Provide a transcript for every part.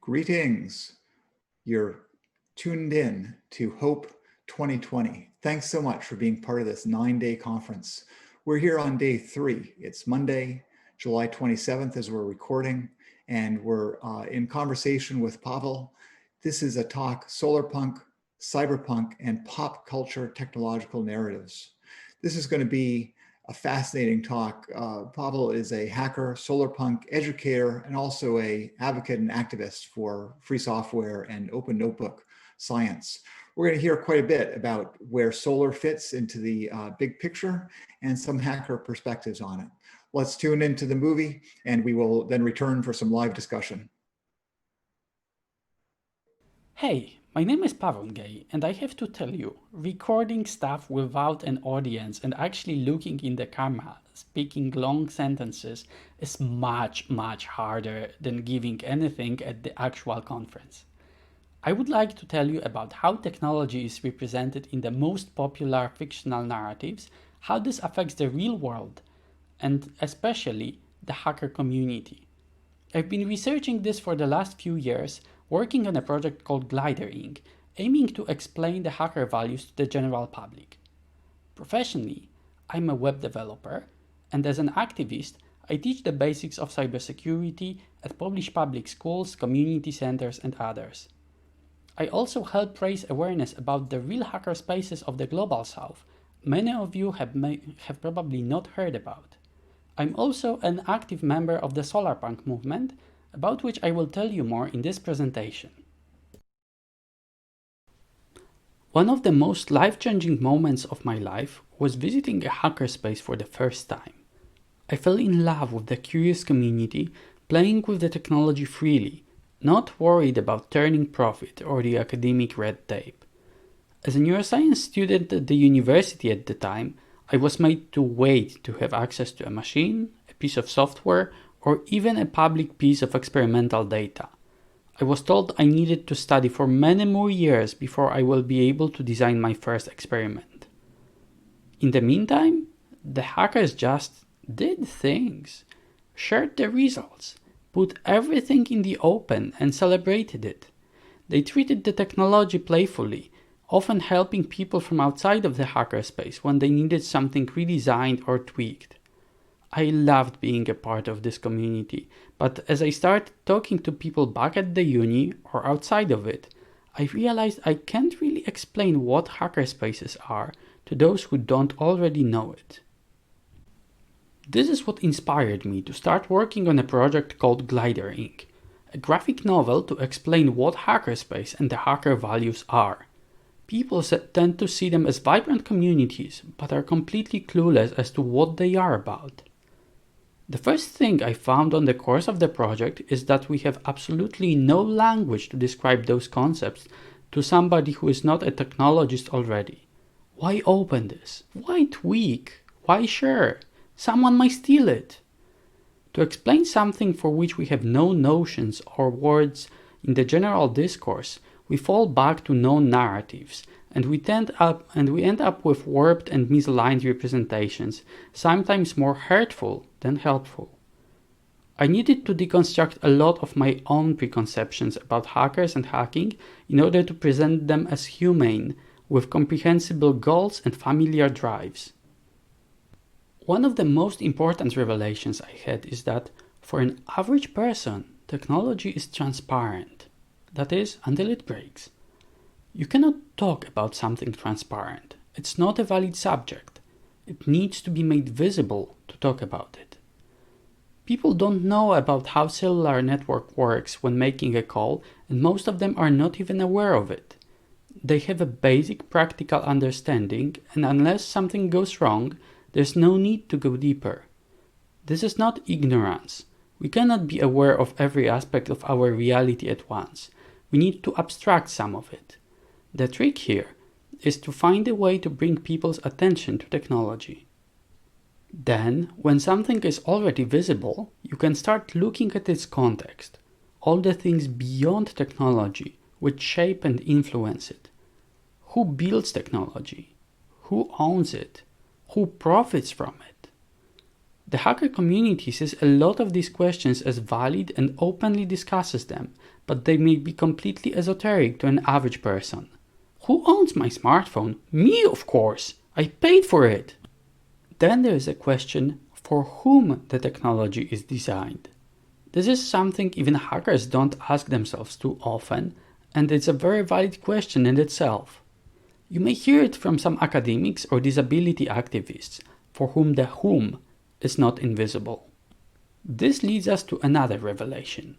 Greetings. You're tuned in to Hope 2020. Thanks so much for being part of this 9-day conference. We're here on day 3. It's Monday, July 27th as we're recording, and we're in conversation with Pawel. This is a talk, Solarpunk, Cyberpunk, and Pop Culture Technological Narratives. This is going to be a fascinating talk. Pawel is a hacker, Solarpunk educator, and also an advocate and activist for free software and open notebook science. We're going to hear quite a bit about where solar fits into the big picture and some hacker perspectives on it. Let's tune into the movie and we will then return for some live discussion. Hey, my name is Ngei, and I have to tell you, recording stuff without an audience and actually looking in the camera, speaking long sentences is much harder than giving anything at the actual conference. I would like to tell you about how technology is represented in the most popular fictional narratives, how this affects the real world, and especially the hacker community. I've been researching this for the last few years, working on a project called Glider-Inc., aiming to explain the hacker values to the general public. Professionally, I'm a web developer, and as an activist, I teach the basics of cybersecurity at Polish public schools, community centers, and others. I also help raise awareness about the real hacker spaces of the Global South, many of you have probably not heard about. I'm also an active member of the Solarpunk movement, about which I will tell you more in this presentation. One of the most life-changing moments of my life was visiting a hackerspace for the first time. I fell in love with the curious community, playing with the technology freely, not worried about turning profit or the academic red tape. As a neuroscience student at the university at the time, I was made to wait to have access to a machine, a piece of software, or even a public piece of experimental data. I was told I needed to study for many more years before I will be able to design my first experiment. In the meantime, the hackers just did things, shared the results, put everything in the open and celebrated it. They treated the technology playfully, often helping people from outside of the hackerspace when they needed something redesigned or tweaked. I loved being a part of this community, but as I started talking to people back at the uni or outside of it, I realized I can't really explain what hackerspaces are to those who don't already know it. This is what inspired me to start working on a project called Glider-Inc., a graphic novel to explain what hackerspace and the hacker values are. People tend to see them as vibrant communities, but are completely clueless as to what they are about. The first thing I found on the course of the project is that we have absolutely no language to describe those concepts to somebody who is not a technologist already. Why open this? Why tweak? Why share? Someone might steal it. To explain something for which we have no notions or words in the general discourse, we fall back to known narratives, and we end up with warped and misaligned representations, sometimes more hurtful than helpful. I needed to deconstruct a lot of my own preconceptions about hackers and hacking in order to present them as humane, with comprehensible goals and familiar drives. One of the most important revelations I had is that, for an average person, technology is transparent. That is, until it breaks. You cannot talk about something transparent. It's not a valid subject. It needs to be made visible to talk about it. People don't know about how cellular network works when making a call, and most of them are not even aware of it. They have a basic practical understanding, and unless something goes wrong, there's no need to go deeper. This is not ignorance. We cannot be aware of every aspect of our reality at once. We need to abstract some of it. The trick here is to find a way to bring people's attention to technology. Then, when something is already visible, you can start looking at its context, all the things beyond technology which shape and influence it. Who builds technology? Who owns it? Who profits from it? The hacker community sees a lot of these questions as valid and openly discusses them, but they may be completely esoteric to an average person. Who owns my smartphone? Me, of course! I paid for it! Then there is a question for whom the technology is designed. This is something even hackers don't ask themselves too often, and it's a very valid question in itself. You may hear it from some academics or disability activists, for whom the whom is not invisible. This leads us to another revelation.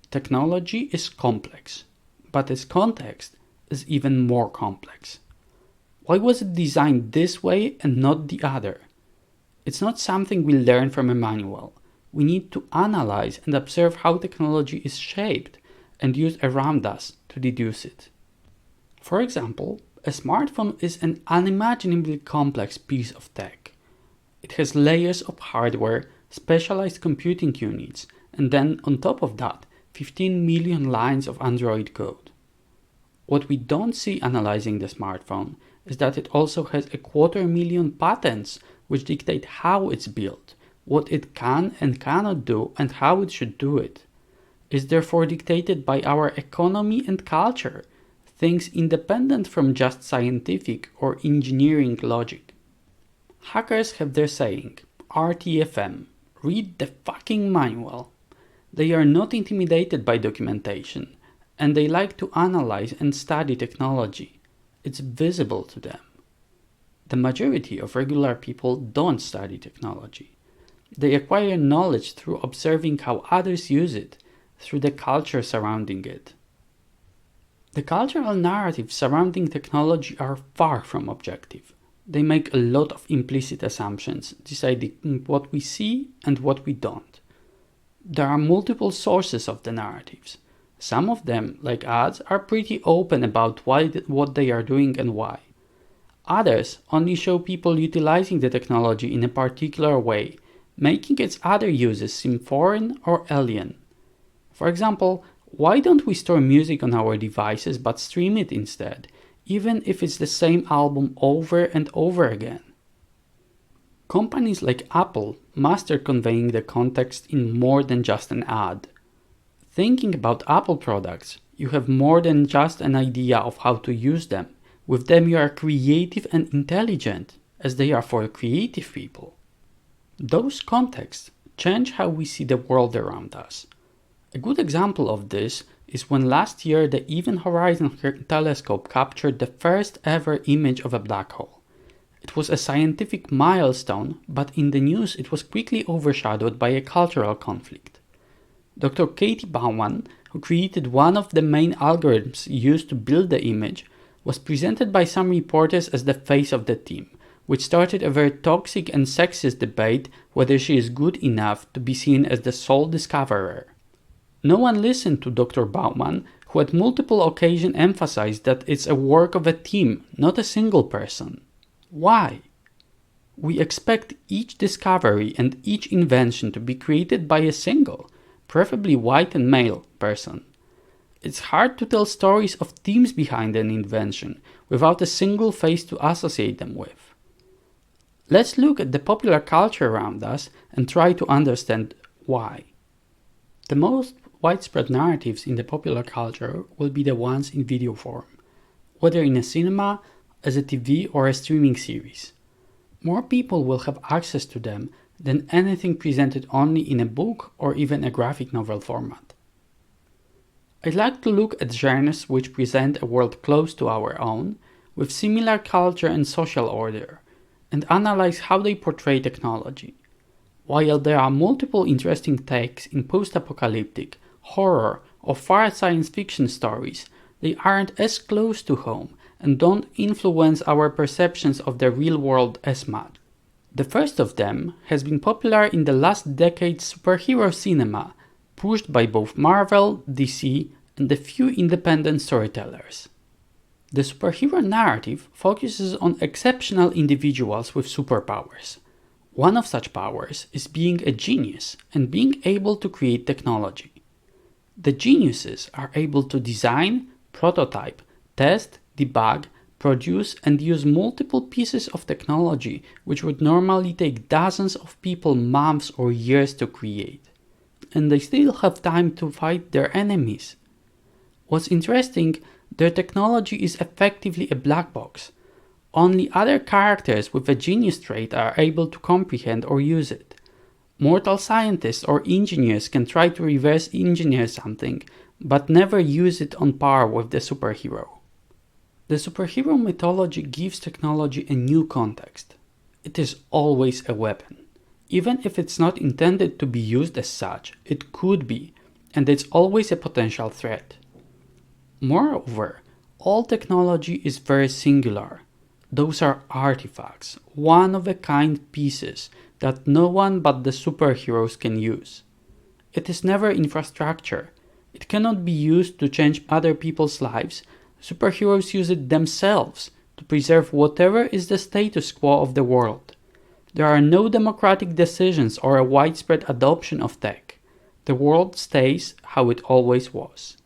Technology is complex, but its context is even more complex. Why was it designed this way and not the other? It's not something we learn from a manual. We need to analyze and observe how technology is shaped and used around us to deduce it. For example, a smartphone is an unimaginably complex piece of tech. It has layers of hardware, specialized computing units, and then on top of that, 15 million lines of Android code. What we don't see analyzing the smartphone is that it also has 250,000 patents which dictate how it's built, what it can and cannot do, and how it should do it. It's therefore dictated by our economy and culture, things independent from just scientific or engineering logic. Hackers have their saying, RTFM, read the fucking manual. They are not intimidated by documentation, and they like to analyze and study technology. It's visible to them. The majority of regular people don't study technology. They acquire knowledge through observing how others use it, through the culture surrounding it. The cultural narratives surrounding technology are far from objective. They make a lot of implicit assumptions, deciding what we see and what we don't. There are multiple sources of the narratives. Some of them, like ads, are pretty open about what they are doing and why. Others only show people utilizing the technology in a particular way, making its other uses seem foreign or alien. For example, why don't we store music on our devices but stream it instead, even if it's the same album over and over again? Companies like Apple master conveying the context in more than just an ad. Thinking about Apple products, you have more than just an idea of how to use them. With them you are creative and intelligent, as they are for creative people. Those contexts change how we see the world around us. A good example of this is when last year the Event Horizon telescope captured the first ever image of a black hole. It was a scientific milestone, but in the news it was quickly overshadowed by a cultural conflict. Dr. Katie Bauman, who created one of the main algorithms used to build the image, was presented by some reporters as the face of the team, which started a very toxic and sexist debate whether she is good enough to be seen as the sole discoverer. No one listened to Dr. Bauman, who at multiple occasions emphasized that it's a work of a team, not a single person. Why? We expect each discovery and each invention to be created by a single, preferably white and male, person. It's hard to tell stories of teams behind an invention without a single face to associate them with. Let's look at the popular culture around us and try to understand why. The most widespread narratives in the popular culture will be the ones in video form, whether in a cinema, as a TV or a streaming series. More people will have access to them than anything presented only in a book or even a graphic novel format. I'd like to look at genres which present a world close to our own, with similar culture and social order, and analyze how they portray technology. While there are multiple interesting takes in post-apocalyptic, horror, or far science fiction stories, they aren't as close to home and don't influence our perceptions of the real world as much. The first of them has been popular in the last decade's superhero cinema, pushed by both Marvel, DC, and a few independent storytellers. The superhero narrative focuses on exceptional individuals with superpowers. One of such powers is being a genius and being able to create technology. The geniuses are able to design, prototype, test, debug, produce and use multiple pieces of technology which would normally take dozens of people months or years to create. And they still have time to fight their enemies. What's interesting, their technology is effectively a black box. Only other characters with a genius trait are able to comprehend or use it. Mortal scientists or engineers can try to reverse engineer something, but never use it on par with the superhero. The superhero mythology gives technology a new context. It is always a weapon. Even if it's not intended to be used as such, it could be, and it's always a potential threat. Moreover, all technology is very singular. Those are artifacts, one-of-a-kind pieces that no one but the superheroes can use. It is never infrastructure. It cannot be used to change other people's lives. Superheroes use it themselves to preserve whatever is the status quo of the world. There are no democratic decisions or a widespread adoption of tech. The world stays how it always was.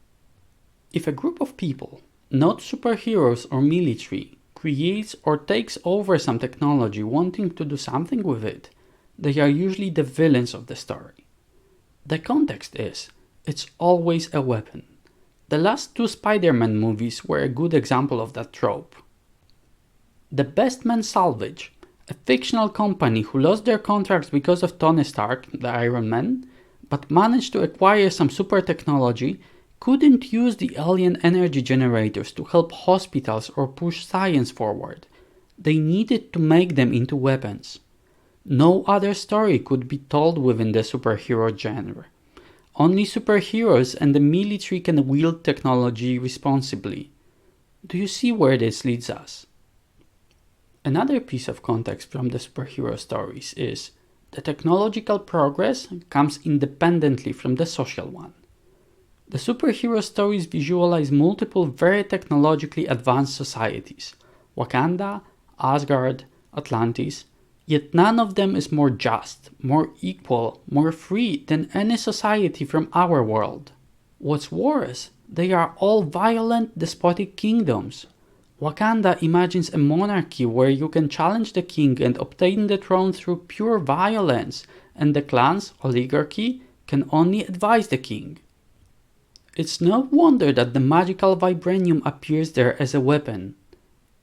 If a group of people, not superheroes or military, creates or takes over some technology wanting to do something with it, they are usually the villains of the story. The context is, it's always a weapon. The last 2 Spider-Man movies were a good example of that trope. The Best Man Salvage, a fictional company who lost their contracts because of Tony Stark, the Iron Man, but managed to acquire some super technology, couldn't use the alien energy generators to help hospitals or push science forward. They needed to make them into weapons. No other story could be told within the superhero genre. Only superheroes and the military can wield technology responsibly. Do you see where this leads us? Another piece of context from the superhero stories is the technological progress comes independently from the social one. The superhero stories visualize multiple very technologically advanced societies: Wakanda, Asgard, Atlantis, yet none of them is more just, more equal, more free than any society from our world. What's worse, they are all violent, despotic kingdoms. Wakanda imagines a monarchy where you can challenge the king and obtain the throne through pure violence, and the clan's oligarchy can only advise the king. It's no wonder that the magical vibranium appears there as a weapon.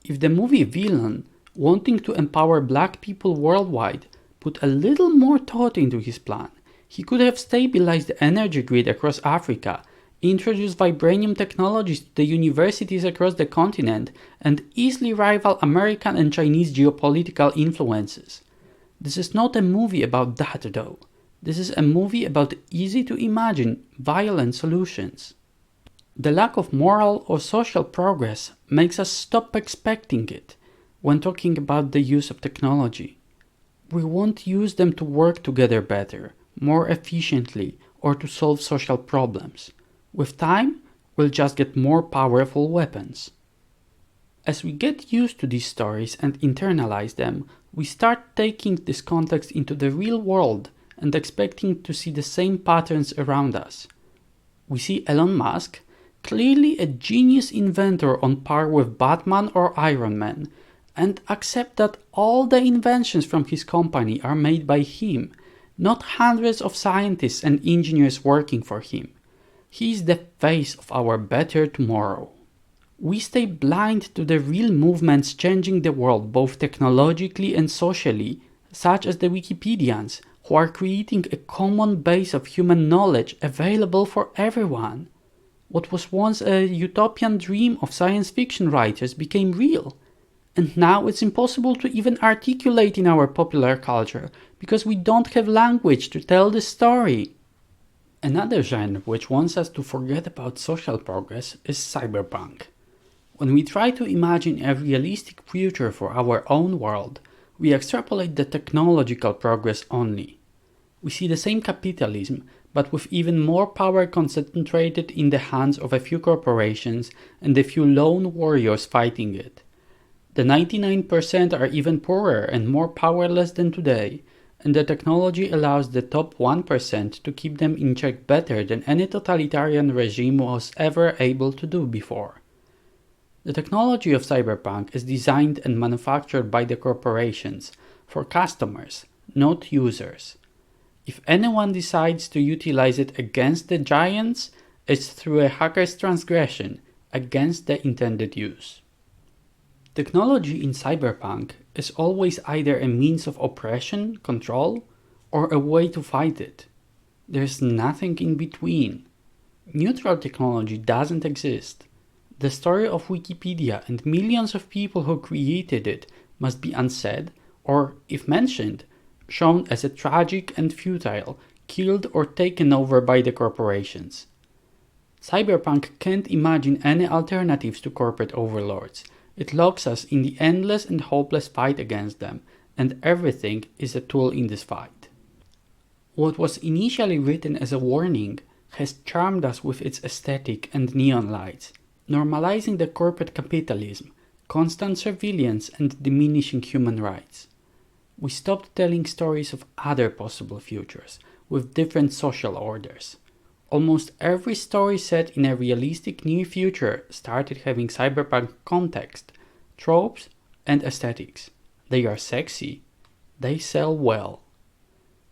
If the movie villain, wanting to empower black people worldwide, put a little more thought into his plan, he could have stabilized the energy grid across Africa, introduced vibranium technologies to the universities across the continent, and easily rival American and Chinese geopolitical influences. This is not a movie about that though. This is a movie about easy to imagine, violent solutions. The lack of moral or social progress makes us stop expecting it when talking about the use of technology. We won't use them to work together better, more efficiently, or to solve social problems. With time, we'll just get more powerful weapons. As we get used to these stories and internalize them, we start taking this context into the real world and expecting to see the same patterns around us. We see Elon Musk, clearly a genius inventor on par with Batman or Iron Man, and accept that all the inventions from his company are made by him, not hundreds of scientists and engineers working for him. He is the face of our better tomorrow. We stay blind to the real movements changing the world both technologically and socially, such as the Wikipedians, who are creating a common base of human knowledge available for everyone. What was once a utopian dream of science fiction writers became real, and now it's impossible to even articulate in our popular culture because we don't have language to tell the story. Another genre which wants us to forget about social progress is cyberpunk. When we try to imagine a realistic future for our own world, we extrapolate the technological progress only. We see the same capitalism, but with even more power concentrated in the hands of a few corporations and a few lone warriors fighting it. The 99% are even poorer and more powerless than today, and the technology allows the top 1% to keep them in check better than any totalitarian regime was ever able to do before. The technology of Cyberpunk is designed and manufactured by the corporations for customers, not users. If anyone decides to utilize it against the giants, it's through a hacker's transgression against the intended use. Technology in Cyberpunk is always either a means of oppression, control, or a way to fight it. There's nothing in between. Neutral technology doesn't exist. The story of Wikipedia and millions of people who created it must be unsaid, or, if mentioned, shown as a tragic and futile, killed or taken over by the corporations. Cyberpunk can't imagine any alternatives to corporate overlords. It locks us in the endless and hopeless fight against them, and everything is a tool in this fight. What was initially written as a warning has charmed us with its aesthetic and neon lights, normalizing the corporate capitalism, constant surveillance, and diminishing human rights. We stopped telling stories of other possible futures, with different social orders. Almost every story set in a realistic near future started having cyberpunk context, tropes, and aesthetics. They are sexy. They sell well.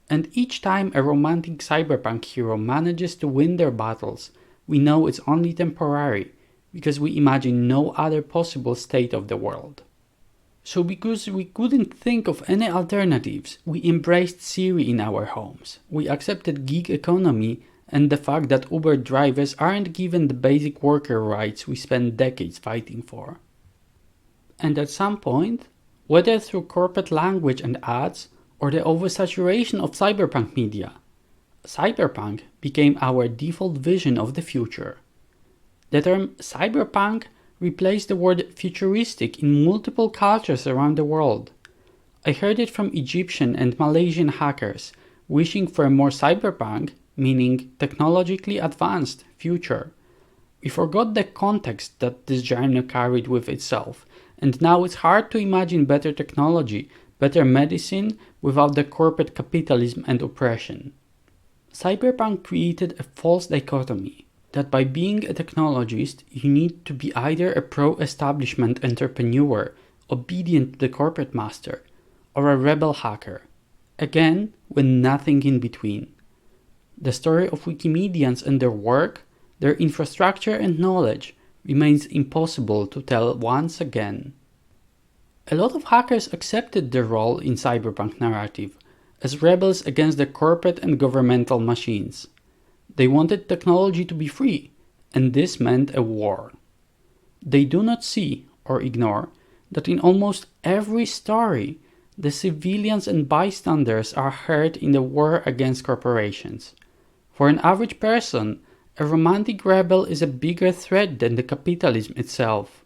And each time a romantic cyberpunk hero manages to win their battles, we know it's only temporary, because we imagine no other possible state of the world. So because we couldn't think of any alternatives, we embraced Siri in our homes. We accepted gig economy and the fact that Uber drivers aren't given the basic worker rights we spent decades fighting for. And at some point, whether through corporate language and ads or the oversaturation of cyberpunk media, cyberpunk became our default vision of the future. The term cyberpunk replaced the word futuristic in multiple cultures around the world. I heard it from Egyptian and Malaysian hackers wishing for a more cyberpunk, meaning technologically advanced, future. We forgot the context that this genre carried with itself, and now it's hard to imagine better technology, better medicine without the corporate capitalism and oppression. Cyberpunk created a false dichotomy that by being a technologist, you need to be either a pro-establishment entrepreneur, obedient to the corporate master, or a rebel hacker. Again, with nothing in between. The story of Wikimedians and their work, their infrastructure and knowledge remains impossible to tell once again. A lot of hackers accepted their role in cyberpunk narrative as rebels against the corporate and governmental machines. They wanted technology to be free, and this meant a war. They do not see or ignore that in almost every story, the civilians and bystanders are hurt in the war against corporations. For an average person, a romantic rebel is a bigger threat than the capitalism itself.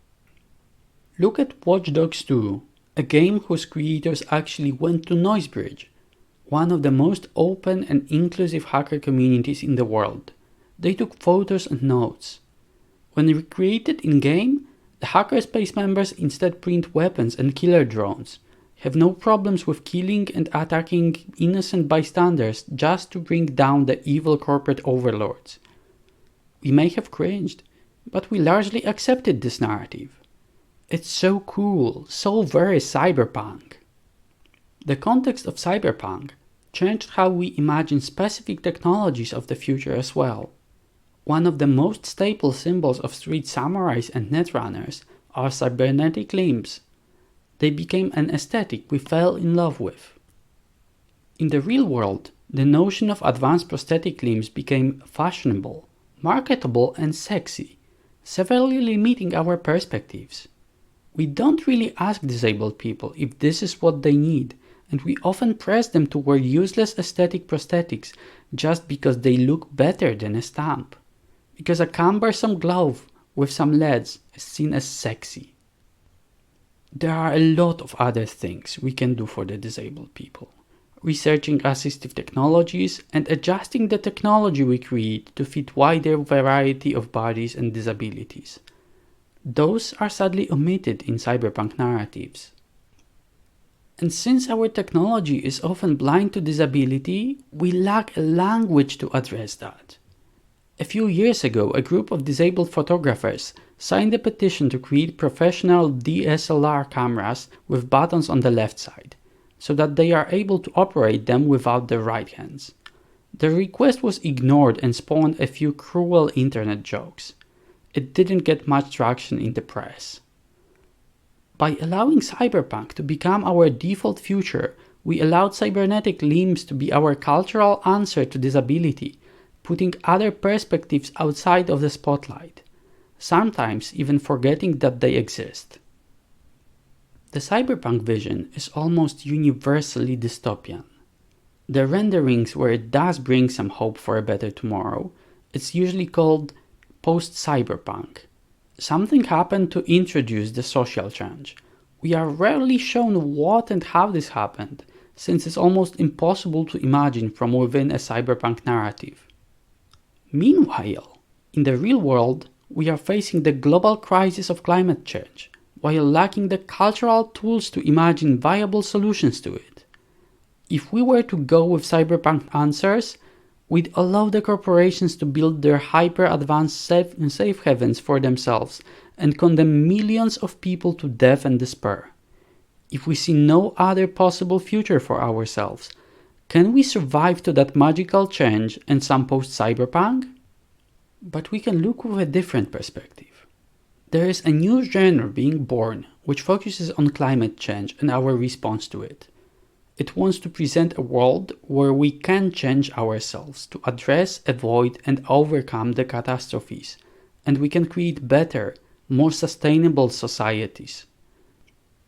Look at Watch Dogs 2, a game whose creators actually went to Noisebridge, one of the most open and inclusive hacker communities in the world. They took photos and notes. When recreated in-game, the hackerspace members instead print weapons and killer drones, have no problems with killing and attacking innocent bystanders just to bring down the evil corporate overlords. We may have cringed, but we largely accepted this narrative. It's so cool, so very cyberpunk. The context of cyberpunk changed how we imagine specific technologies of the future as well. One of the most staple symbols of street samurais and netrunners are cybernetic limbs. They became an aesthetic we fell in love with. In the real world, the notion of advanced prosthetic limbs became fashionable, marketable, and sexy, severely limiting our perspectives. We don't really ask disabled people if this is what they need, and we often press them to wear useless aesthetic prosthetics just because they look better than a stamp. Because a cumbersome glove with some LEDs is seen as sexy. There are a lot of other things we can do for the disabled people. Researching assistive technologies and adjusting the technology we create to fit wider variety of bodies and disabilities. Those are sadly omitted in cyberpunk narratives. And since our technology is often blind to disability, we lack a language to address that. A few years ago, a group of disabled photographers signed a petition to create professional DSLR cameras with buttons on the left side, so that they are able to operate them without their right hands. The request was ignored and spawned a few cruel internet jokes. It didn't get much traction in the press. By allowing Cyberpunk to become our default future, we allowed cybernetic limbs to be our cultural answer to disability, putting other perspectives outside of the spotlight, sometimes even forgetting that they exist. The cyberpunk vision is almost universally dystopian. The renderings where it does bring some hope for a better tomorrow, it's usually called post-cyberpunk. Something happened to introduce the social change. We are rarely shown what and how this happened, since it's almost impossible to imagine from within a cyberpunk narrative. Meanwhile, in the real world, we are facing the global crisis of climate change, while lacking the cultural tools to imagine viable solutions to it. If we were to go with cyberpunk answers, we'd allow the corporations to build their hyper-advanced safe havens for themselves and condemn millions of people to death and despair. If we see no other possible future for ourselves, can we survive to that magical change and some post-cyberpunk? But we can look with a different perspective. There is a new genre being born which focuses on climate change and our response to it. It wants to present a world where we can change ourselves to address, avoid, and overcome the catastrophes, and we can create better, more sustainable societies.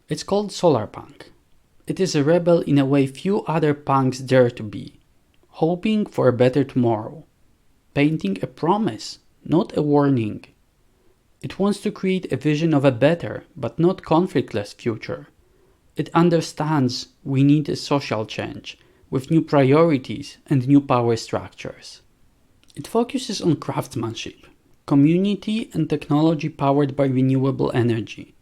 It's called Solarpunk. It is a rebel in a way few other punks dare to be, hoping for a better tomorrow, painting a promise, not a warning. It wants to create a vision of a better, but not conflictless future. It understands we need a social change, with new priorities and new power structures. It focuses on craftsmanship, community and technology powered by renewable energy.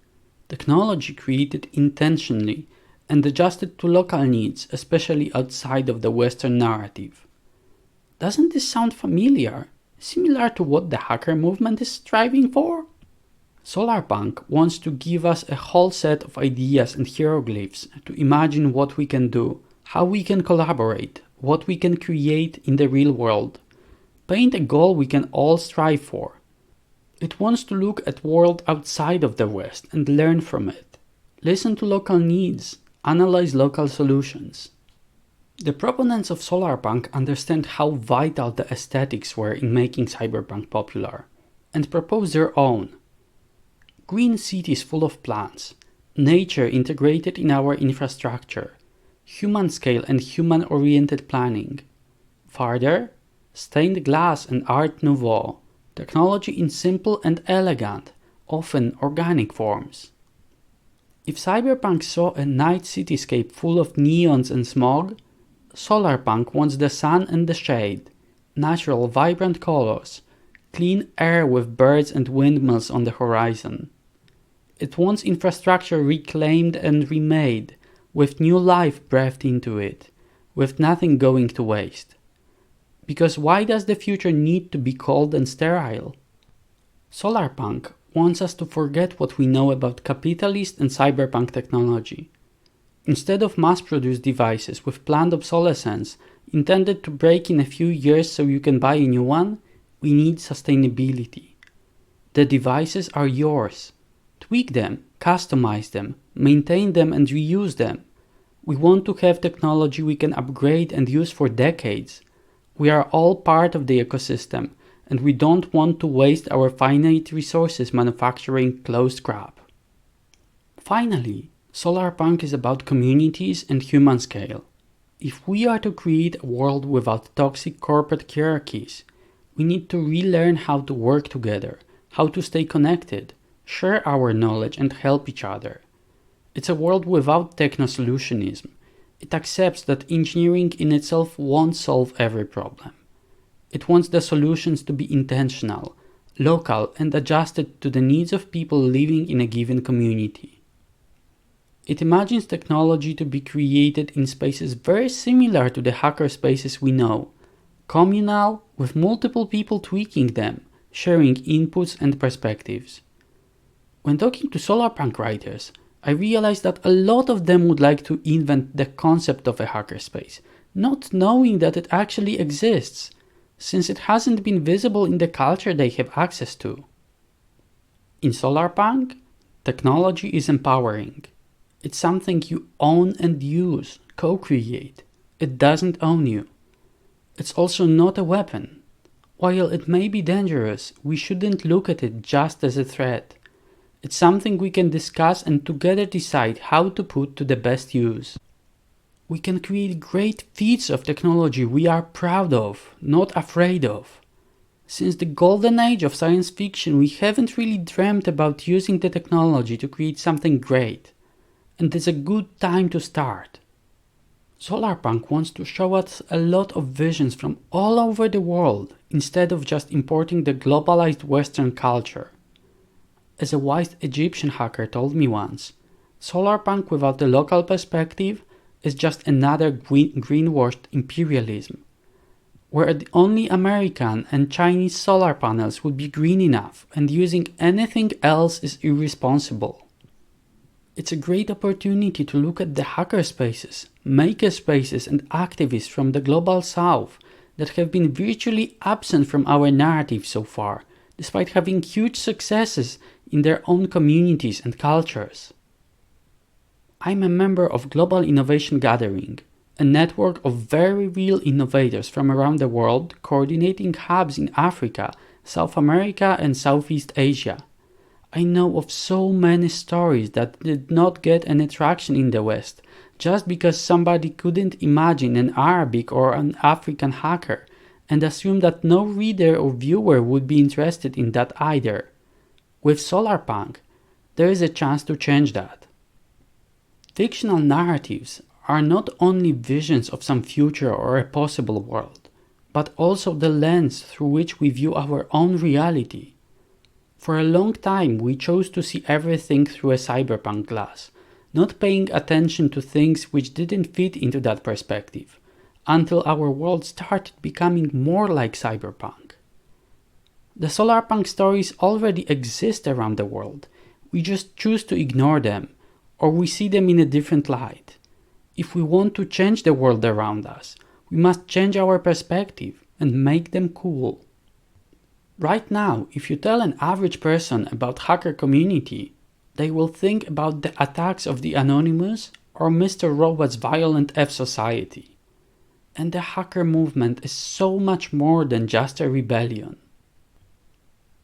Technology created intentionally and adjusted to local needs, especially outside of the Western narrative. Doesn't this sound familiar? Similar to what the hacker movement is striving for? Solarpunk wants to give us a whole set of ideas and hieroglyphs to imagine what we can do, how we can collaborate, what we can create in the real world. Paint a goal we can all strive for. It wants to look at the world outside of the West and learn from it. Listen to local needs, analyze local solutions. The proponents of Solarpunk understand how vital the aesthetics were in making cyberpunk popular, and propose their own. Green cities full of plants, nature integrated in our infrastructure, human-scale and human-oriented planning. Further, stained glass and art nouveau, technology in simple and elegant, often organic forms. If cyberpunk saw a night cityscape full of neons and smog, Solarpunk wants the sun and the shade, natural vibrant colors, clean air with birds and windmills on the horizon. It wants infrastructure reclaimed and remade, with new life breathed into it, with nothing going to waste. Because why does the future need to be cold and sterile? Solarpunk wants us to forget what we know about capitalist and cyberpunk technology. Instead of mass-produced devices with planned obsolescence intended to break in a few years so you can buy a new one, we need sustainability. The devices are yours. Tweak them, customize them, maintain them and reuse them. We want to have technology we can upgrade and use for decades. We are all part of the ecosystem, and we don't want to waste our finite resources manufacturing closed crap. Finally, Solarpunk is about communities and human scale. If we are to create a world without toxic corporate hierarchies, we need to relearn how to work together, how to stay connected, share our knowledge and help each other. It's a world without techno-solutionism. It accepts that engineering in itself won't solve every problem. It wants the solutions to be intentional, local and adjusted to the needs of people living in a given community. It imagines technology to be created in spaces very similar to the hacker spaces we know, communal, with multiple people tweaking them, sharing inputs and perspectives. When talking to Solarpunk writers, I realized that a lot of them would like to invent the concept of a hackerspace, not knowing that it actually exists, since it hasn't been visible in the culture they have access to. In Solarpunk, technology is empowering. It's something you own and use, co-create. It doesn't own you. It's also not a weapon. While it may be dangerous, we shouldn't look at it just as a threat. It's something we can discuss and together decide how to put to the best use. We can create great feats of technology we are proud of, not afraid of. Since the golden age of science fiction, we haven't really dreamt about using the technology to create something great. And it's a good time to start. Solarpunk wants to show us a lot of visions from all over the world, instead of just importing the globalized Western culture. As a wise Egyptian hacker told me once, Solarpunk without a local perspective is just another greenwashed imperialism, where only American and Chinese solar panels would be green enough and using anything else is irresponsible. It's a great opportunity to look at the hackerspaces, makerspaces and activists from the global south that have been virtually absent from our narrative so far, despite having huge successes in their own communities and cultures. I'm a member of Global Innovation Gathering, a network of very real innovators from around the world coordinating hubs in Africa, South America and Southeast Asia. I know of so many stories that did not get any traction in the West, just because somebody couldn't imagine an Arabic or an African hacker, and assumed that no reader or viewer would be interested in that either. With Solarpunk, there is a chance to change that. Fictional narratives are not only visions of some future or a possible world, but also the lens through which we view our own reality. For a long time, we chose to see everything through a cyberpunk glass, not paying attention to things which didn't fit into that perspective, until our world started becoming more like cyberpunk. The Solarpunk stories already exist around the world, we just choose to ignore them, or we see them in a different light. If we want to change the world around us, we must change our perspective and make them cool. Right now, if you tell an average person about hacker community, they will think about the attacks of the Anonymous or Mr. Robot's violent F society. And the hacker movement is so much more than just a rebellion.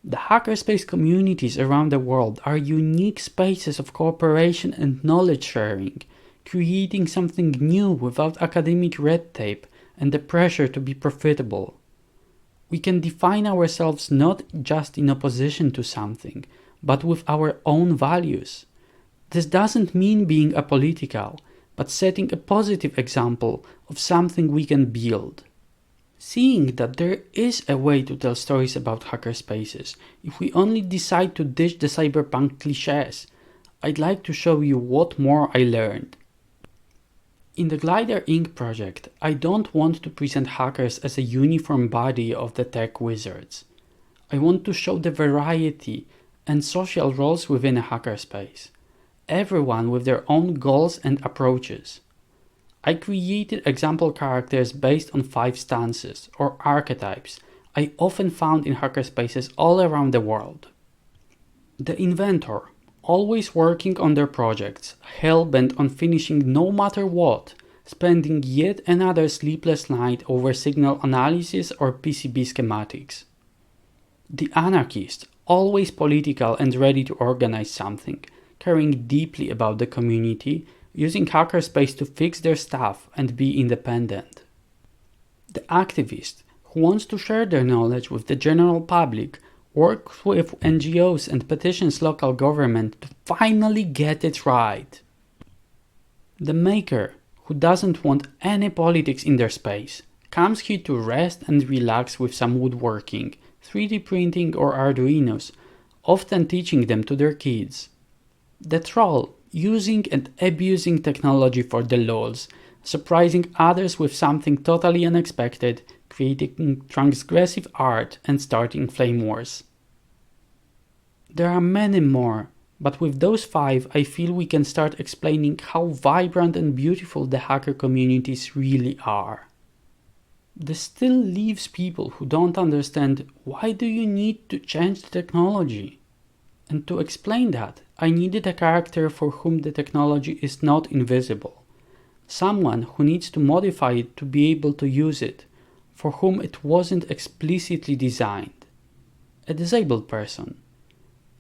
The hackerspace communities around the world are unique spaces of cooperation and knowledge sharing, creating something new without academic red tape and the pressure to be profitable. We can define ourselves not just in opposition to something, but with our own values. This doesn't mean being apolitical, but setting a positive example of something we can build. Seeing that there is a way to tell stories about hackerspaces, if we only decide to ditch the cyberpunk cliches, I'd like to show you what more I learned. In the Glider Inc. project, I don't want to present hackers as a uniform body of the tech wizards. I want to show the variety and social roles within a hackerspace, everyone with their own goals and approaches. I created example characters based on 5 stances or archetypes I often found in hackerspaces all around the world. The inventor, always working on their projects, hell-bent on finishing no matter what, spending yet another sleepless night over signal analysis or PCB schematics. The anarchist, always political and ready to organize something, caring deeply about the community, using hackerspace to fix their stuff and be independent. The activist, who wants to share their knowledge with the general public, works with NGOs and petitions local government to finally get it right. The maker, who doesn't want any politics in their space, comes here to rest and relax with some woodworking, 3D printing or Arduinos, often teaching them to their kids. The troll, using and abusing technology for the lols, surprising others with something totally unexpected, creating transgressive art, and starting flame wars. There are many more, but with those 5, I feel we can start explaining how vibrant and beautiful the hacker communities really are. This still leaves people who don't understand why do you need to change the technology. And to explain that, I needed a character for whom the technology is not invisible. Someone who needs to modify it to be able to use it, for whom it wasn't explicitly designed. A disabled person.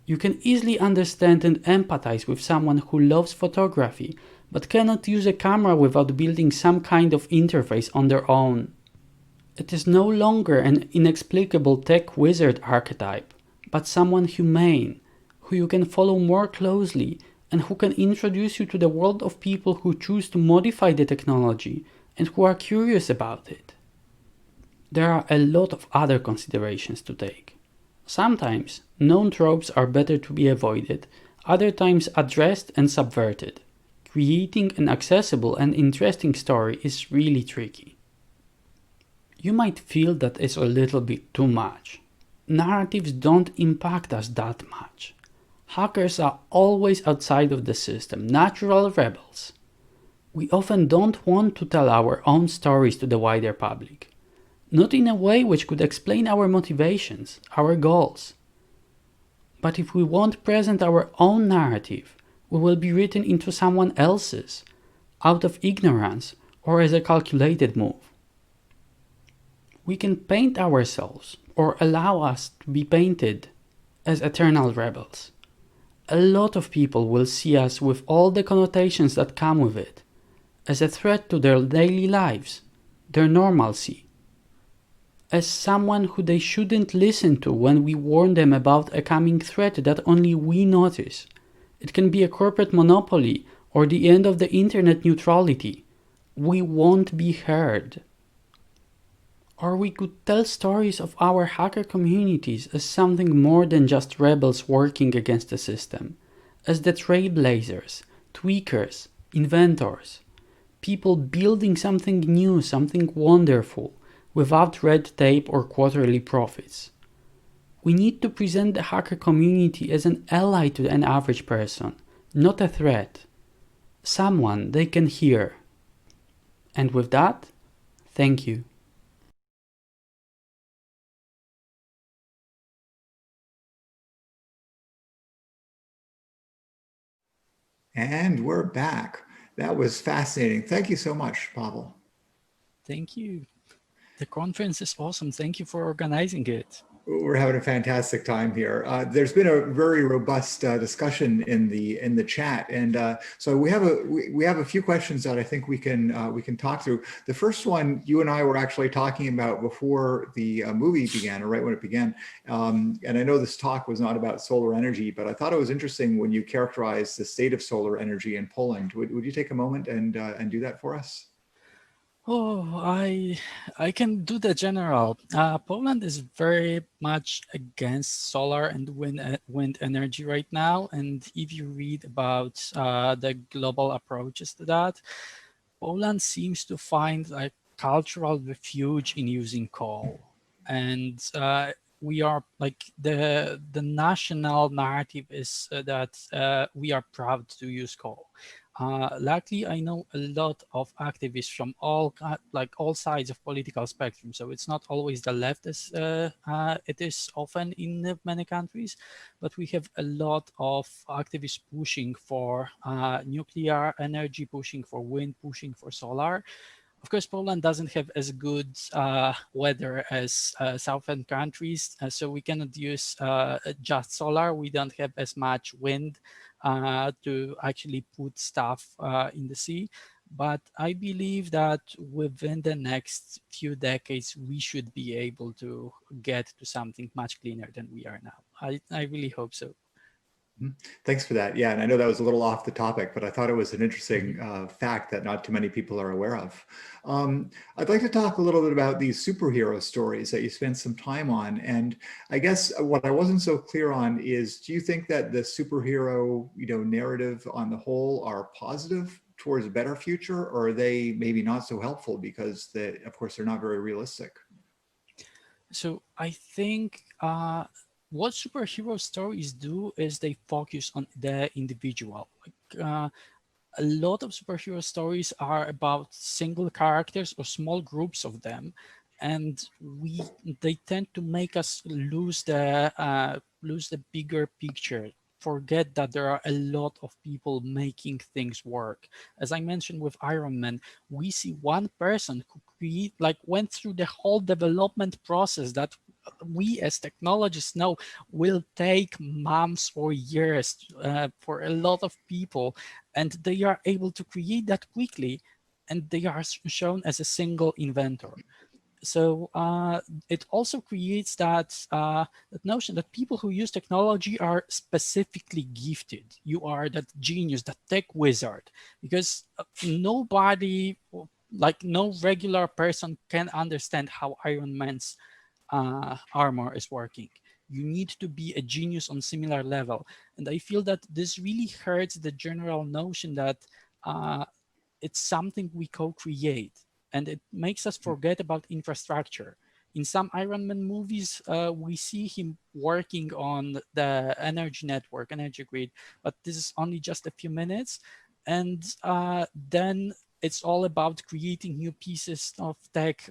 You can easily understand and empathize with someone who loves photography, but cannot use a camera without building some kind of interface on their own. It is no longer an inexplicable tech wizard archetype, but someone humane, who you can follow more closely and who can introduce you to the world of people who choose to modify the technology and who are curious about it. There are a lot of other considerations to take. Sometimes known tropes are better to be avoided, other times addressed and subverted. Creating an accessible and interesting story is really tricky. You might feel that it's a little bit too much. Narratives don't impact us that much. Hackers are always outside of the system, natural rebels. We often don't want to tell our own stories to the wider public. Not in a way which could explain our motivations, our goals. But if we won't present our own narrative, we will be written into someone else's, out of ignorance or as a calculated move. We can paint ourselves, or allow us to be painted, as eternal rebels. A lot of people will see us with all the connotations that come with it, as a threat to their daily lives, their normalcy, as someone who they shouldn't listen to when we warn them about a coming threat that only we notice. It can be a corporate monopoly or the end of the internet neutrality. We won't be heard. Or we could tell stories of our hacker communities as something more than just rebels working against the system, as the trailblazers, tweakers, inventors, people building something new, something wonderful, without red tape or quarterly profits. We need to present the hacker community as an ally to an average person, not a threat. Someone they can hear. And with that, thank you. And we're back. That was fascinating. Thank you so much, Pawel. Thank you. The conference is awesome. Thank you for organizing it. We're having a fantastic time here. There's been a very robust discussion in the chat, and so we have a few questions that I think we can talk through. The first one you and I were actually talking about before the movie began, or right when it began. And I know this talk was not about solar energy, but I thought it was interesting when you characterized the state of solar energy in Poland. Would you take a moment and do that for us? Oh, I can do the general. Poland is very much against solar and wind energy right now. And if you read about the global approaches to that, Poland seems to find a cultural refuge in using coal. And we are like the national narrative is that we are proud to use coal. Luckily, I know a lot of activists from all sides of political spectrum. So it's not always the left as it is often in many countries, but we have a lot of activists pushing for nuclear energy, pushing for wind, pushing for solar. Of course, Poland doesn't have as good weather as southern countries, so we cannot use just solar. We don't have as much wind to actually put stuff in the sea. But I believe that within the next few decades, we should be able to get to something much cleaner than we are now. I really hope so. Thanks for that. Yeah, and I know that was a little off the topic, but I thought it was an interesting fact that not too many people are aware of. I'd like to talk a little bit about these superhero stories that you spent some time on. And I guess what I wasn't so clear on is, do you think that the superhero, narrative on the whole are positive towards a better future, or are they maybe not so helpful because they, of course, they're not very realistic? So I think what superhero stories do is they focus on the individual. A lot of superhero stories are about single characters or small groups of them, and we they tend to make us lose the bigger picture, forget that there are a lot of people making things work. As I mentioned with Iron Man, we see one person who went through the whole development process that we as technologists know will take months or years for a lot of people, and they are able to create that quickly, and they are shown as a single inventor. So it also creates that notion that people who use technology are specifically gifted. You are that genius, that tech wizard, because nobody, like no regular person, can understand how Iron Man's armor is working. You need to be a genius on similar level, and I feel that this really hurts the general notion that uh, it's something we co-create, and it makes us forget about infrastructure. In some Iron Man movies, we see him working on the energy network, energy grid, but this is only just a few minutes, and then it's all about creating new pieces of tech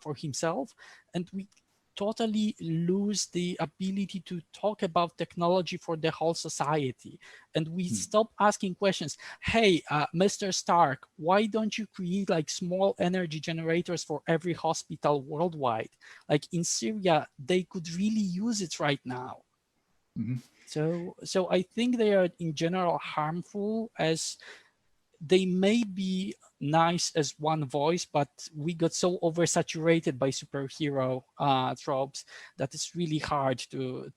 for himself, and we totally lose the ability to talk about technology for the whole society, and we stop asking questions. Hey, Mr. Stark, why don't you create like small energy generators for every hospital worldwide? Like in Syria, they could really use it right now. Mm-hmm. So I think they are in general harmful, as they may be nice as one voice, but we got so oversaturated by superhero tropes that it's really hard to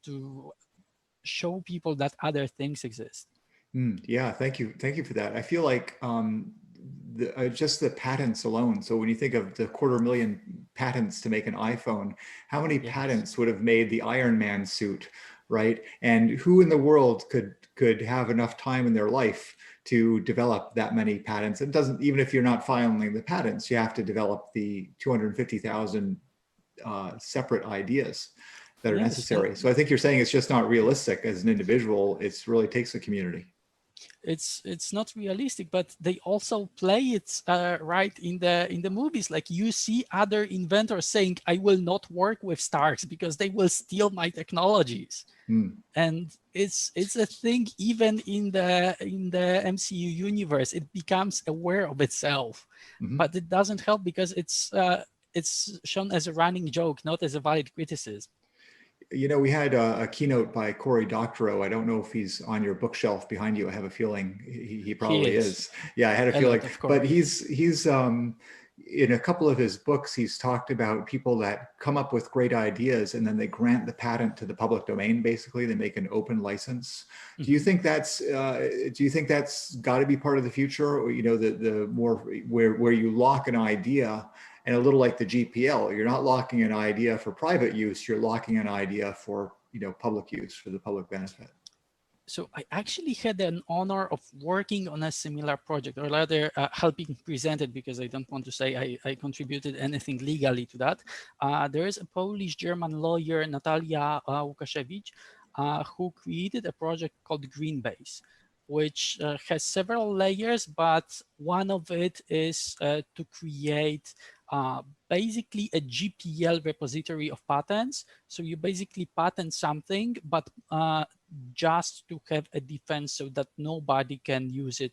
show people that other things exist. Yeah, thank you for that. I feel like just the patents alone. So when you think of the 250,000 patents to make an iPhone, how many Yes. patents would have made the Iron Man suit, right? And who in the world could have enough time in their life to develop that many patents? It doesn't, even if you're not filing the patents, you have to develop the 250,000 separate ideas that are Yes, and necessary. So I think you're saying it's just not realistic as an individual. It's really takes a community. it's not realistic, but they also play it right in the movies. Like you see other inventors saying, I will not work with Starks because they will steal my technologies. And it's a thing even in the MCU universe. It becomes aware of itself, Mm-hmm. but it doesn't help because it's shown as a running joke, not as a valid criticism. You know, we had a keynote by Cory Doctorow. I don't know if he's on your bookshelf behind you. I have a feeling he He probably is is. Yeah, I had a a feeling. lot of But Corey. he's in a couple of his books, he's talked about people that come up with great ideas and then they grant the patent to the public domain. Basically, they make an open license. Do you Mhm. think that's got to be part of the future, or you know, the more where you lock an idea? And a little like the GPL, you're not locking an idea for private use, you're locking an idea for, you know, public use, for the public benefit. So I actually had an honor of working on a similar project, or rather helping present it, because I don't want to say I contributed anything legally to that. There is a Polish-German lawyer, Natalia Łukasiewicz, who created a project called Greenbase, which has several layers, but one of it is to create uh, basically a GPL repository of patents. So you basically patent something, but just to have a defense so that nobody can use it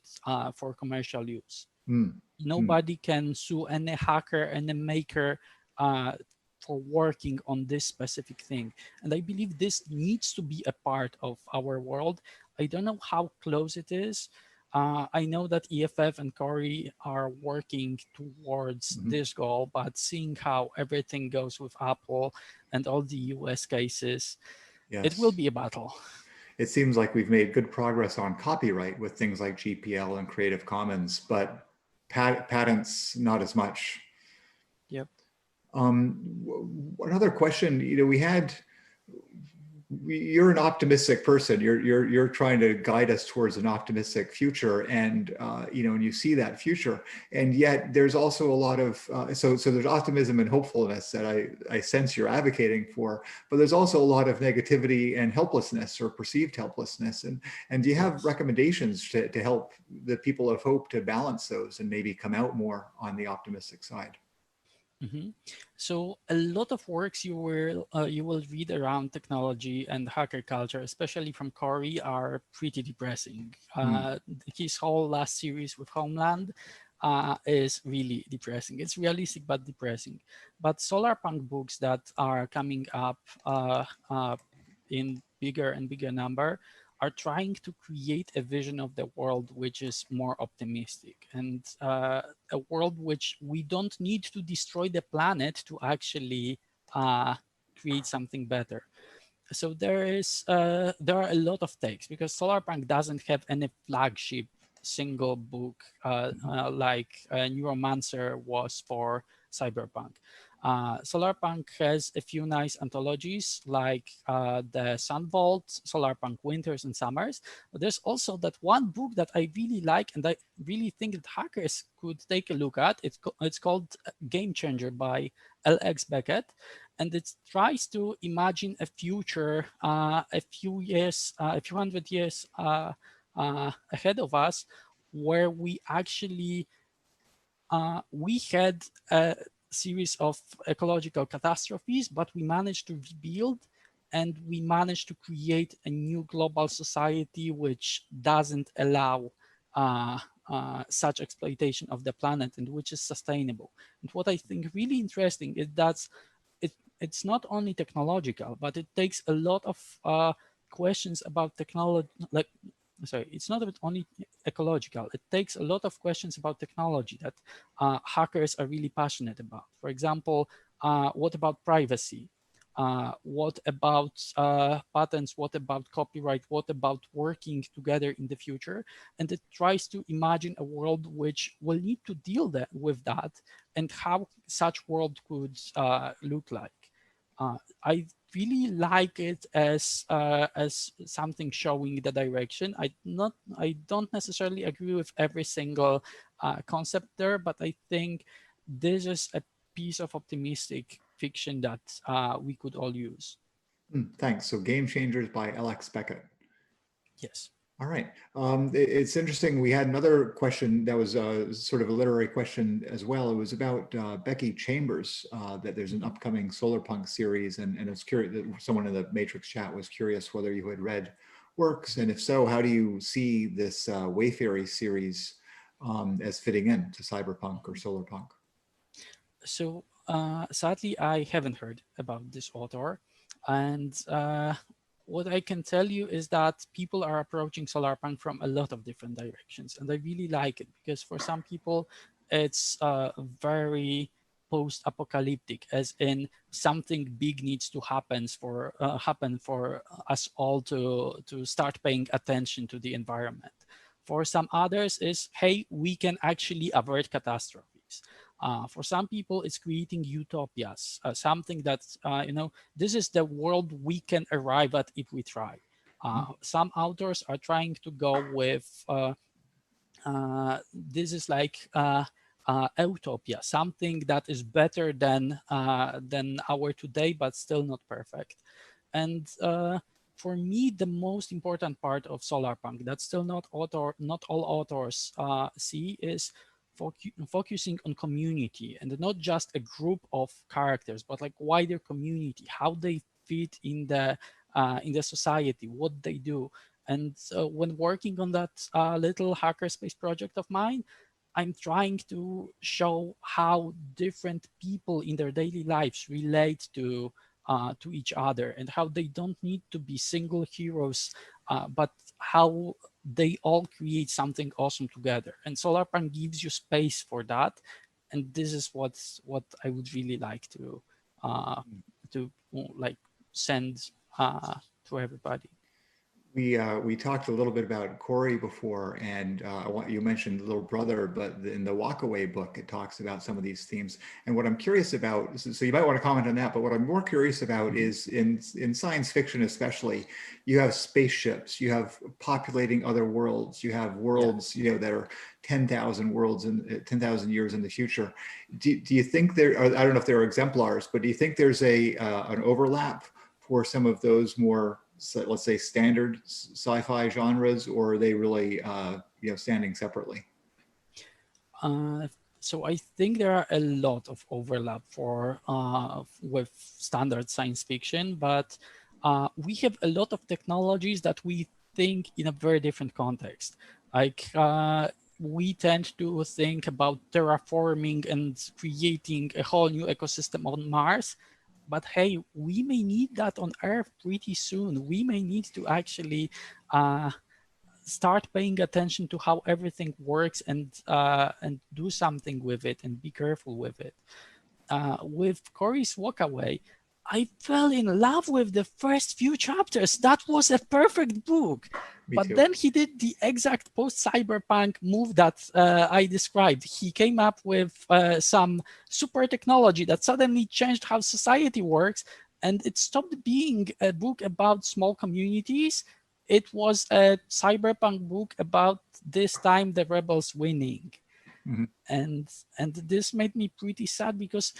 for commercial use. Mm. Mm. Nobody can sue any hacker and a maker uh, for working on this specific thing. And I believe this needs to be a part of our world. I don't know how close it is. I know that EFF and Corey are working towards Mm-hmm. this goal, but seeing how everything goes with Apple and all the US cases, it will Yes. be a battle. It seems like we've made good progress on copyright with things like GPL and Creative Commons, but patents, not as much. Yep. Another question, you know, you're an optimistic person. You're trying to guide us towards an optimistic future, and and you see that future. And yet, there's also a lot of so there's optimism and hopefulness that I sense you're advocating for. But there's also a lot of negativity and helplessness or perceived helplessness. And do you have recommendations to help the people of hope to balance those and maybe come out more on the optimistic side? So a lot of works you will read around technology and hacker culture, especially from Corey, are pretty depressing. His whole last series with Homeland is really depressing. It's realistic but depressing. But Solarpunk books that are coming up in bigger and bigger number are trying to create a vision of the world which is more optimistic, and a world which we don't need to destroy the planet to actually create something better. So there are a lot of takes, because Solarpunk doesn't have any flagship single book like Neuromancer was for Cyberpunk. Solarpunk has a few nice anthologies like the Sunvault, Solarpunk Winters and Summers. But there's also that one book that I really like, and I really think that hackers could take a look at. It's called Game Changer by alxd, and it tries to imagine a future a few hundred years ahead of us, where we had a series of ecological catastrophes, but we managed to rebuild, and we managed to create a new global society which doesn't allow such exploitation of the planet, and which is sustainable. And what I think really interesting is that it's not only technological, but it takes a lot of questions about technology. Like, sorry, it's not only ecological. It takes a lot of questions about technology that hackers are really passionate about. For example, what about privacy? What about patents? What about copyright? What about working together in the future? And it tries to imagine a world which will need to deal with that, and how such world could look like. I really like it as something showing the direction. I don't necessarily agree with every single concept there, but I think this is a piece of optimistic fiction that we could all use. Thanks. So Game Changers by Alex Beckett. Yes. All right. It's interesting. We had another question that was sort of a literary question as well. It was about Becky Chambers, that there's an upcoming Solarpunk series. And I was curious, someone in the Matrix chat was curious whether you had read works. And if so, how do you see this Wayfairy series as fitting in to Cyberpunk or Solarpunk? So sadly, I haven't heard about this author. And what I can tell you is that people are approaching Solarpunk from a lot of different directions. And I really like it, because for some people, it's very post-apocalyptic, as in something big needs to happen for us all to start paying attention to the environment. For some others, is hey, we can actually avert catastrophes. For some people, it's creating utopias, something that's, this is the world we can arrive at if we try. Some authors are trying to go with, this is like utopia, something that is better than our today, but still not perfect. And for me, the most important part of Solarpunk that still not all authors see is focusing on community, and not just a group of characters, but like wider community, how they fit in the society, what they do. And when working on that little hackerspace project of mine, I'm trying to show how different people in their daily lives relate to each other, and how they don't need to be single heroes, but how they all create something awesome together. And Solarpunk gives you space for that, and this is what I would really like to like send to everybody. We talked a little bit about Corey before, and you mentioned Little Brother, but in the Walkaway book, it talks about some of these themes. And what I'm curious about, so you might want to comment on that, but what I'm more curious about is in science fiction, especially, you have spaceships, you have populating other worlds, you have worlds, you know, that are 10,000 worlds in 10,000 years in the future. Do you think there? Or I don't know if there are exemplars, but do you think there's an overlap for some of those more, so let's say, standard sci-fi genres, or are they really you know, standing separately? So I think there are a lot of overlap for with standard science fiction, but we have a lot of technologies that we think in a very different context. Like we tend to think about terraforming and creating a whole new ecosystem on Mars. But hey, we may need that on Earth pretty soon. We may need to actually start paying attention to how everything works and do something with it and be careful with it. With Corey's Walkaway, I fell in love with the first few chapters. That was a perfect book. Me But too. then he did the exact post-cyberpunk move that I described. He came up with some super technology that suddenly changed how society works, and it stopped being a book about small communities. It was a cyberpunk book about this time the rebels winning. Mhm. And this made me pretty sad because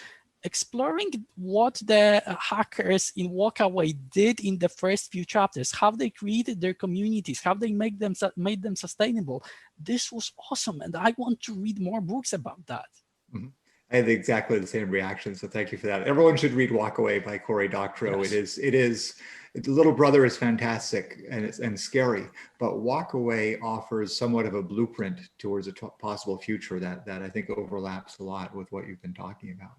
exploring what the hackers in Walkaway did in the first few chapters, how they created their communities, how they made them sustainable, this was awesome, and I want to read more books about that. Mhm. I had exactly the same reaction, so thank you for that. Everyone should read Walkaway by Cory Doctorow. Yes. Little Brother is fantastic and scary, but Walkaway offers somewhat of a blueprint towards a possible future that I think overlaps a lot with what you've been talking about.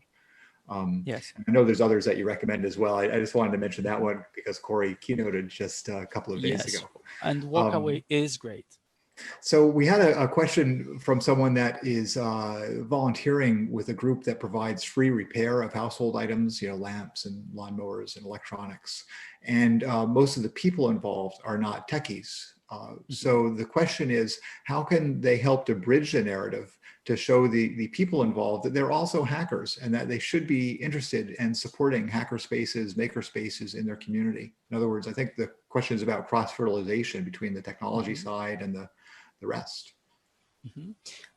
Yes. I know there's others that you recommend as well. I just wanted to mention that one because Corey keynoted just a couple of days Yes. ago. And Um, Walkaway is great. so we had a question from someone that is volunteering with a group that provides free repair of household items, you know, lamps and lawnmowers and electronics. And most of the people involved are not techies. So the question is, how can they help to bridge the narrative to show the people involved that they're also hackers and that they should be interested in supporting hacker spaces, maker spaces in their community? In other words, I think the question is about cross-fertilization between the technology side and the rest.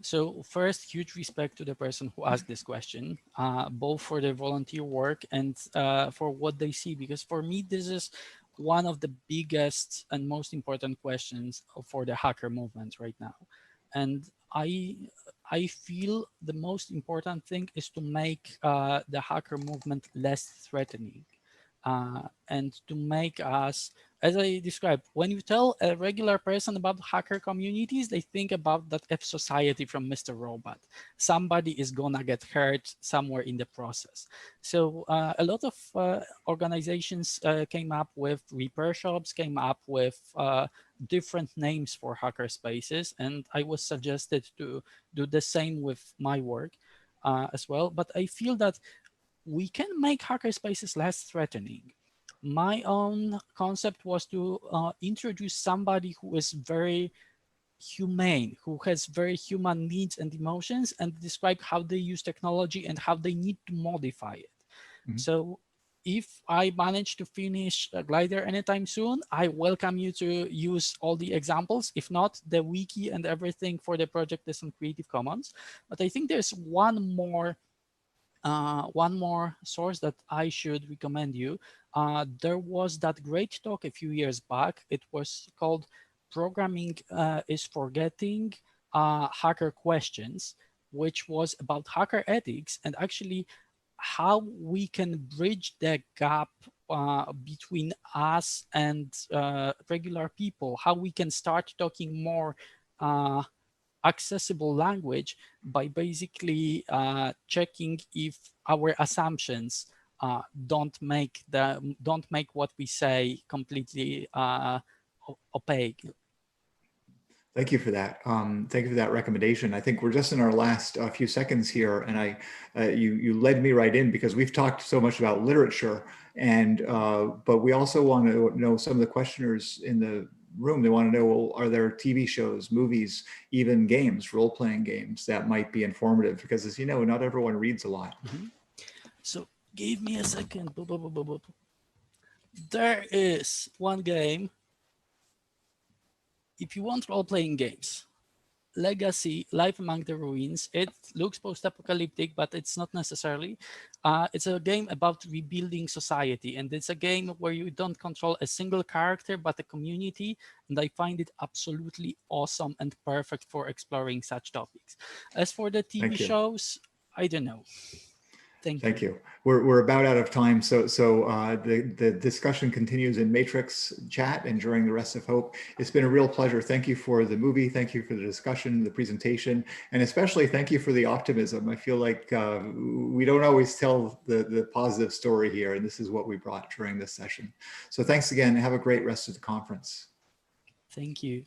So first, huge respect to the person who asked this question, both for their volunteer work and for what they see, because for me, this is one of the biggest and most important questions for the hacker movement right now. And I feel the most important thing is to make the hacker movement less threatening. And to make us, as I described, when you tell a regular person about hacker communities, they think about that F society from Mr. Robot. Somebody is gonna get hurt somewhere in the process. So a lot of organizations came up with repair shops, came up with different names for hacker spaces, and I was suggested to do the same with my work as well. But I feel that we can make hacker spaces less threatening. My own concept was to introduce somebody who is very humane, who has very human needs and emotions, and describe how they use technology and how they need to modify it. Mhm. So if I manage to finish a glider anytime soon, I welcome you to use all the examples. If not, the wiki and everything for the project is on Creative Commons. But I think there's one more source that I should recommend you. There was that great talk a few years back. It was called Programming is Forgetting Hacker Questions, which was about hacker ethics and actually how we can bridge the gap between us and regular people, how we can start talking more accessible language by basically checking if our assumptions don't make what we say completely opaque. Thank you for that. Thank you for that recommendation. I think we're just in our last few seconds here, and you led me right in because we've talked so much about literature, and but we also want to know some of the questioners in room, they want to know, well, are there TV shows, movies, even games, role-playing games that might be informative? Because as you know, not everyone reads a lot. So give me a second. There is one game. If you want role-playing games, Legacy, Life Among the Ruins. It looks post-apocalyptic, but it's not necessarily. It's a game about rebuilding society, and it's a game where you don't control a single character, but a community, and I find it absolutely awesome and perfect for exploring such topics. As for the TV Thank you. shows, I don't know. Thank you. We're about out of time, so the discussion continues in Matrix chat and during the rest of Hope. It's been a real pleasure. Thank you for the movie. Thank you for the discussion, the presentation, and especially thank you for the optimism. I feel like we don't always tell the positive story here, and this is what we brought during this session. So thanks again. Have a great rest of the conference. Thank you.